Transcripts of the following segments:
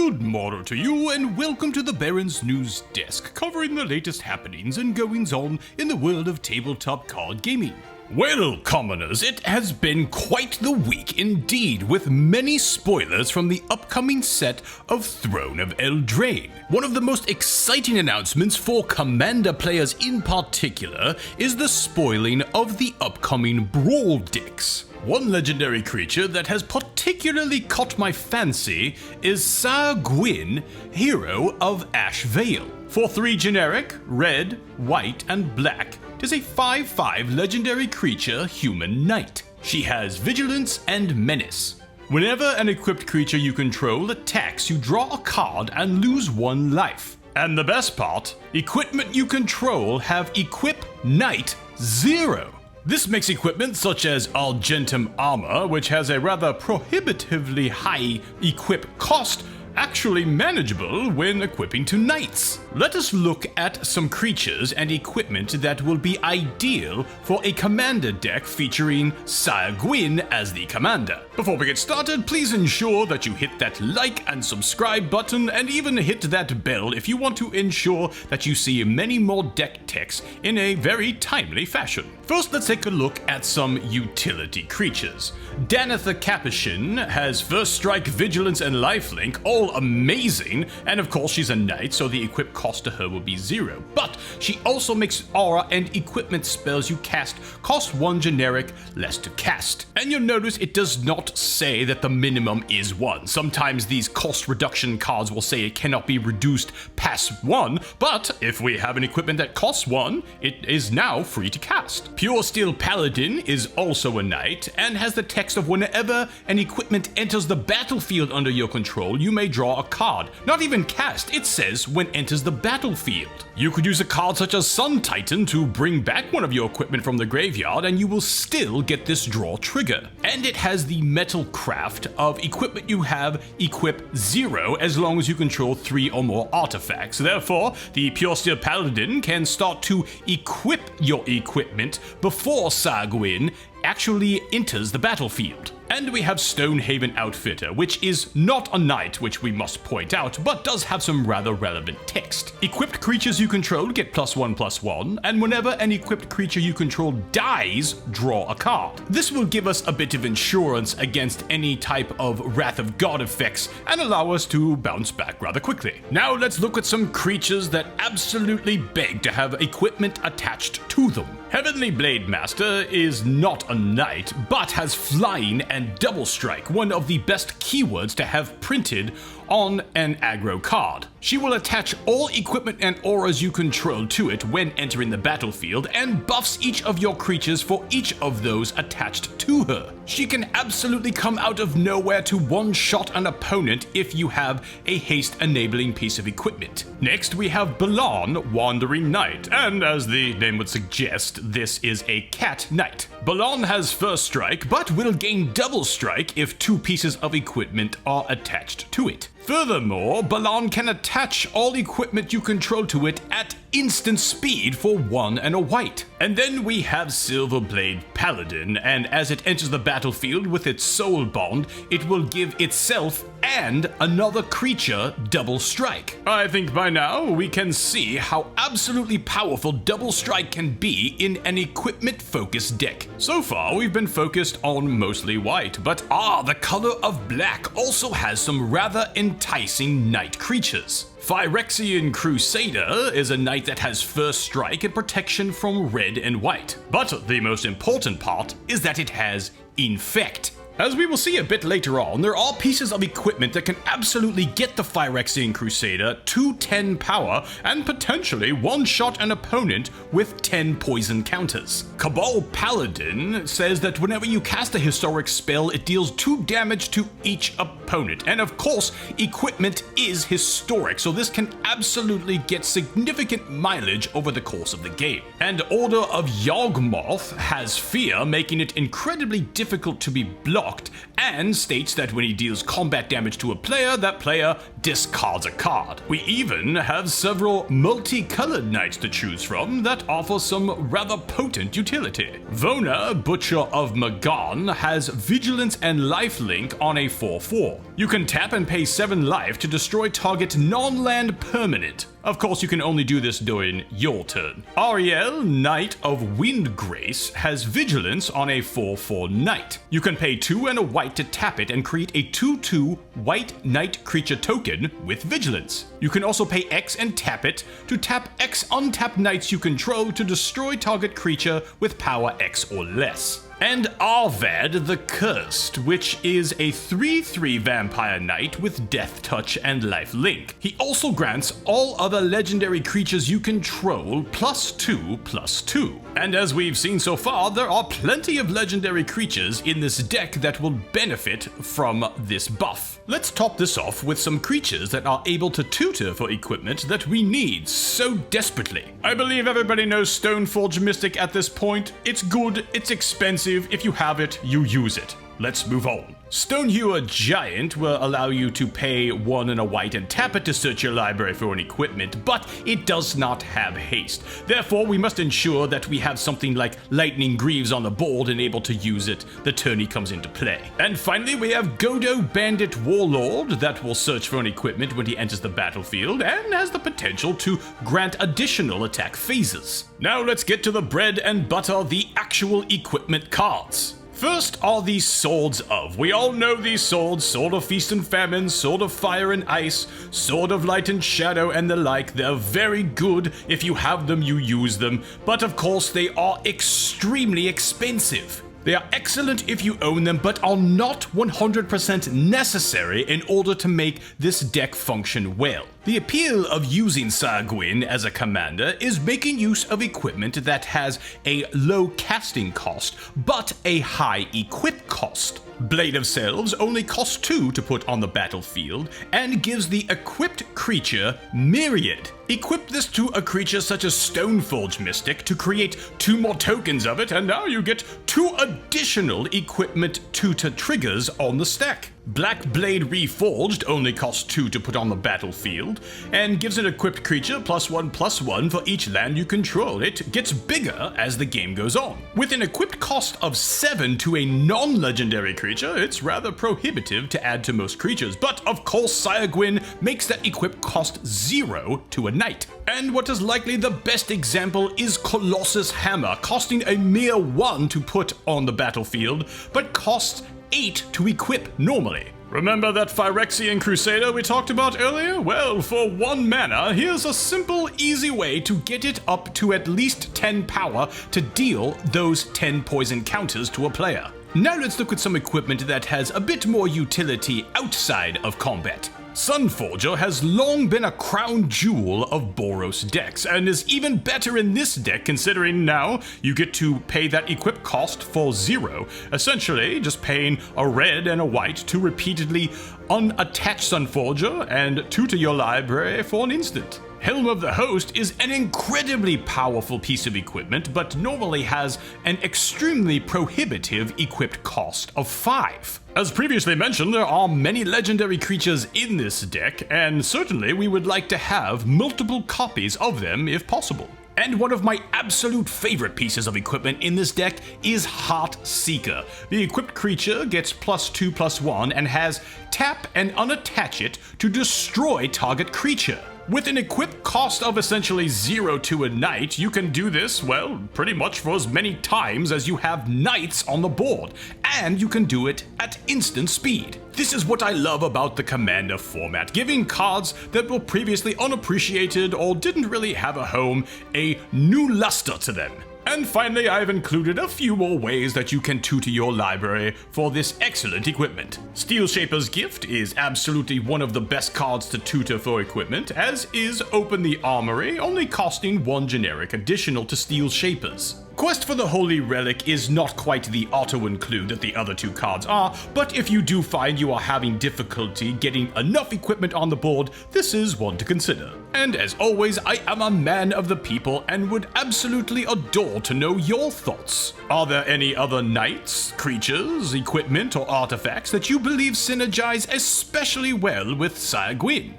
Good morrow to you, and welcome to the Baron's News Desk, covering the latest happenings and goings-on in the world of tabletop card gaming. Well, commoners, it has been quite the week indeed, with many spoilers from the upcoming set of Throne of Eldraine. One of the most exciting announcements for Commander players in particular is the spoiling of the upcoming Brawl decks. One legendary creature that has particularly caught my fancy is Syr Gwyn, hero of Ashvale. For 3 generic, red, white, and black, it is a 5/5 legendary creature human knight. She has vigilance and menace. Whenever an equipped creature you control attacks, you draw a card and lose 1 life. And the best part, equipment you control have equip knight 0. This makes equipment such as Argentum armor, which has a rather prohibitively high equip cost, actually manageable when equipping to knights. Let us look at some creatures and equipment that will be ideal for a commander deck featuring Syr Gwyn as the commander. Before we get started, please ensure that you hit that like and subscribe button, and even hit that bell if you want to ensure that you see many more deck techs in a very timely fashion. First, let's take a look at some utility creatures. Danitha Capuchin has First Strike, Vigilance, and Lifelink, all amazing, and of course she's a knight, so the equip cost to her will be 0. But she also makes aura and equipment spells you cast cost 1 generic less to cast. And you'll notice it does not say that the minimum is 1. Sometimes these cost reduction cards will say it cannot be reduced past 1, but if we have an equipment that costs 1, it is now free to cast. Pure Steel Paladin is also a knight and has the text of whenever an equipment enters the battlefield under your control, you may draw a card. Not even cast, it says when enters the battlefield. You could use a card such as Sun Titan to bring back one of your equipment from the graveyard, and you will still get this draw trigger. And it has the metal craft of equipment you have equip 0 as long as you control 3 or more artifacts. Therefore, the Pure Steel Paladin can start to equip your equipment before Syr Gwyn actually enters the battlefield. And we have Stonehaven Outfitter, which is not a knight, which we must point out, but does have some rather relevant text. Equipped creatures you control get +1/+1, and whenever an equipped creature you control dies, draw a card. This will give us a bit of insurance against any type of Wrath of God effects and allow us to bounce back rather quickly. Now let's look at some creatures that absolutely beg to have equipment attached to them. Heavenly Blade Master is not a knight, but has flying and double strike, one of the best keywords to have printed on an aggro card. She will attach all equipment and auras you control to it when entering the battlefield, and buffs each of your creatures for each of those attached to her. She can absolutely come out of nowhere to one-shot an opponent if you have a haste-enabling piece of equipment. Next, we have Balan, Wandering Knight, and as the name would suggest, this is a cat knight. Balan has First Strike, but will gain Double Strike if 2 pieces of equipment are attached to it. Furthermore, Balan can attach all equipment you control to it at instant speed for 1 and a white. And then we have Silverblade Paladin, and as it enters the battlefield with its soul bond, it will give itself and another creature double strike. I think by now we can see how absolutely powerful double strike can be in an equipment focused deck. So far we've been focused on mostly white, but the color of black also has some rather enticing knight creatures. Phyrexian Crusader is a knight that has First Strike and protection from red and white. But the most important part is that it has Infect. As we will see a bit later on, there are pieces of equipment that can absolutely get the Phyrexian Crusader to 10 power and potentially one-shot an opponent with 10 poison counters. Cabal Paladin says that whenever you cast a historic spell, it deals 2 damage to each opponent. And of course, equipment is historic, so this can absolutely get significant mileage over the course of the game. And Order of Yawgmoth has Fear, making it incredibly difficult to be blocked locked, and states that when he deals combat damage to a player, that player discards a card. We even have several multicolored knights to choose from that offer some rather potent utility. Vona, Butcher of Magan, has Vigilance and Lifelink on a 4/4. You can tap and pay 7 life to destroy target non-land permanent. Of course, you can only do this during your turn. Ariel, Knight of Windgrace, has Vigilance on a 4/4 Knight. You can pay 2 and a white to tap it and create a 2/2 white Knight creature token with Vigilance. You can also pay X and tap it to tap X untapped Knights you control to destroy target creature with power X or less. And Arvad the Cursed, which is a 3/3 vampire knight with Death Touch and Life Link. He also grants all other legendary creatures you control +2/+2. And as we've seen so far, there are plenty of legendary creatures in this deck that will benefit from this buff. Let's top this off with some creatures that are able to tutor for equipment that we need so desperately. I believe everybody knows Stoneforge Mystic at this point. It's good, it's expensive. If you have it, you use it. Let's move on. Stonehewer Giant will allow you to pay 1 and a white and tap it to search your library for an equipment, but it does not have haste. Therefore, we must ensure that we have something like Lightning Greaves on the board and able to use it the turn he comes into play. And finally, we have Godo Bandit Warlord that will search for an equipment when he enters the battlefield and has the potential to grant additional attack phases. Now let's get to the bread and butter, the actual equipment cards. First are the Swords of. We all know these swords: Sword of Feast and Famine, Sword of Fire and Ice, Sword of Light and Shadow, and the like. They're very good. If you have them, you use them. But of course, they are extremely expensive. They are excellent if you own them, but are not 100% necessary in order to make this deck function well. The appeal of using Syr Gwyn as a commander is making use of equipment that has a low casting cost, but a high equip cost. Blade of Selves only costs 2 to put on the battlefield, and gives the equipped creature Myriad. Equip this to a creature such as Stoneforge Mystic to create 2 more tokens of it, and now you get 2 additional equipment tutor triggers on the stack. Black Blade Reforged only costs 2 to put on the battlefield, and gives an equipped creature +1/+1 for each land you control. It gets bigger as the game goes on. With an equipped cost of 7 to a non-legendary creature, it's rather prohibitive to add to most creatures, but of course Syr Gwyn makes that equip cost 0 to a knight. And what is likely the best example is Colossus Hammer, costing a mere 1 to put on the battlefield, but costs 8 to equip normally. Remember that Phyrexian Crusader we talked about earlier? Well, for 1 mana, here's a simple, easy way to get it up to at least 10 power to deal those 10 poison counters to a player. Now let's look at some equipment that has a bit more utility outside of combat. Sunforger has long been a crown jewel of Boros decks, and is even better in this deck considering now you get to pay that equip cost for 0, essentially just paying a red and a white to repeatedly unattach Sunforger and tutor your library for an instant. Helm of the Host is an incredibly powerful piece of equipment, but normally has an extremely prohibitive equipped cost of 5. As previously mentioned, there are many legendary creatures in this deck, and certainly we would like to have multiple copies of them if possible. And one of my absolute favorite pieces of equipment in this deck is Heartseeker. The equipped creature gets +2/+1 and has tap and unattach it to destroy target creature. With an equip cost of essentially 0 to a knight, you can do this, well, pretty much for as many times as you have knights on the board, and you can do it at instant speed. This is what I love about the Commander format, giving cards that were previously unappreciated or didn't really have a home a new luster to them. And finally, I've included a few more ways that you can tutor your library for this excellent equipment. Steel Shaper's Gift is absolutely one of the best cards to tutor for equipment, as is Open the Armory, only costing 1 generic additional to Steel Shapers. Quest for the Holy Relic is not quite the auto-include that the other two cards are, but if you do find you are having difficulty getting enough equipment on the board, this is one to consider. And as always, I am a man of the people and would absolutely adore to know your thoughts. Are there any other knights, creatures, equipment, or artifacts that you believe synergize especially well with Syr Gwyn?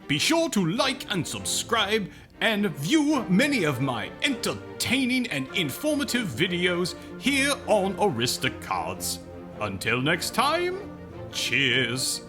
Be sure to like and subscribe, and view many of my entertaining and informative videos here on Arista Cards. Until next time, cheers!